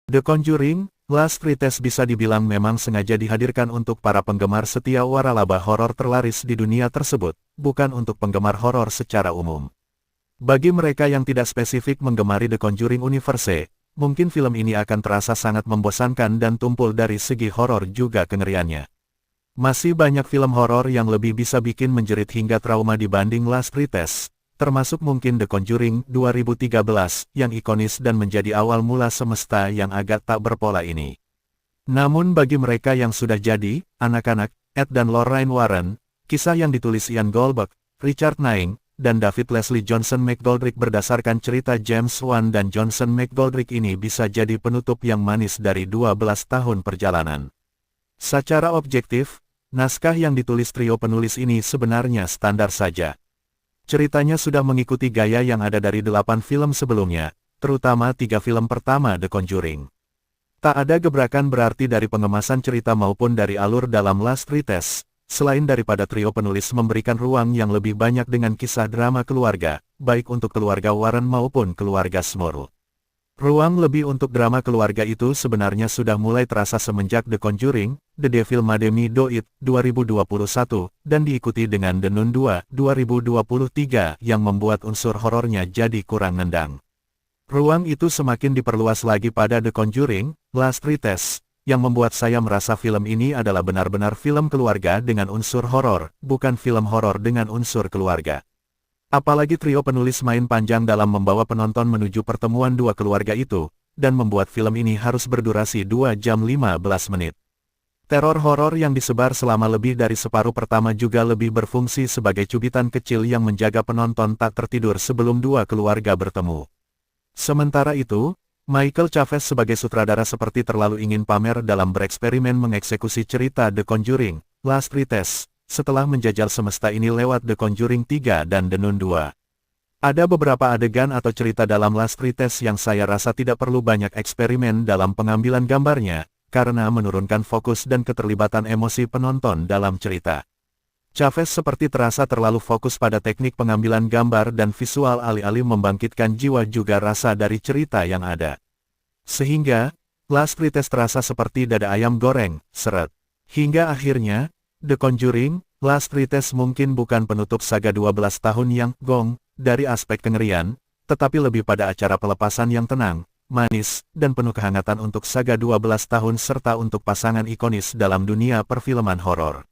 The Conjuring, Last Retest bisa dibilang memang sengaja dihadirkan untuk para penggemar setia waralaba horor terlaris di dunia tersebut, bukan untuk penggemar horor secara umum. Bagi mereka yang tidak spesifik menggemari The Conjuring Universe, mungkin film ini akan terasa sangat membosankan dan tumpul dari segi horor juga kengeriannya. Masih banyak film horor yang lebih bisa bikin menjerit hingga trauma dibanding Last Retest, termasuk mungkin The Conjuring 2013 yang ikonis dan menjadi awal mula semesta yang agak tak berpola ini. Namun bagi mereka yang sudah jadi, anak-anak, Ed dan Lorraine Warren, kisah yang ditulis Ian Goldberg, Richard Naing, dan David Leslie Johnson McGoldrick berdasarkan cerita James Wan dan Johnson McGoldrick ini bisa jadi penutup yang manis dari 12 tahun perjalanan. Secara objektif, naskah yang ditulis trio penulis ini sebenarnya standar saja. Ceritanya sudah mengikuti gaya yang ada dari 8 film sebelumnya, terutama 3 film pertama The Conjuring. Tak ada gebrakan berarti dari pengemasan cerita maupun dari alur dalam Last Retest, selain daripada trio penulis memberikan ruang yang lebih banyak dengan kisah drama keluarga, baik untuk keluarga Warren maupun keluarga Smurl. Ruang lebih untuk drama keluarga itu sebenarnya sudah mulai terasa semenjak The Conjuring, The Devil Made Me Do It, 2021, dan diikuti dengan The Nun 2, 2023 yang membuat unsur horornya jadi kurang nendang. Ruang itu semakin diperluas lagi pada The Conjuring, Last Retest, yang membuat saya merasa film ini adalah benar-benar film keluarga dengan unsur horor, bukan film horor dengan unsur keluarga. Apalagi trio penulis main panjang dalam membawa penonton menuju pertemuan dua keluarga itu, dan membuat film ini harus berdurasi 2 jam 15 menit. Teror horor yang disebar selama lebih dari separuh pertama juga lebih berfungsi sebagai cubitan kecil yang menjaga penonton tak tertidur sebelum dua keluarga bertemu. Sementara itu, Michael Chavez sebagai sutradara seperti terlalu ingin pamer dalam bereksperimen mengeksekusi cerita The Conjuring, Last Retest, setelah menjajal semesta ini lewat The Conjuring 3 dan The Nun 2. Ada beberapa adegan atau cerita dalam Last Retest yang saya rasa tidak perlu banyak eksperimen dalam pengambilan gambarnya, karena menurunkan fokus dan keterlibatan emosi penonton dalam cerita. Chavez seperti terasa terlalu fokus pada teknik pengambilan gambar dan visual alih-alih membangkitkan jiwa juga rasa dari cerita yang ada. Sehingga, Last Retest terasa seperti dada ayam goreng, seret. Hingga akhirnya, The Conjuring, Last Retest mungkin bukan penutup saga 12 tahun yang gong dari aspek kengerian, tetapi lebih pada acara pelepasan yang tenang, manis, dan penuh kehangatan untuk saga 12 tahun serta untuk pasangan ikonis dalam dunia perfilman horor.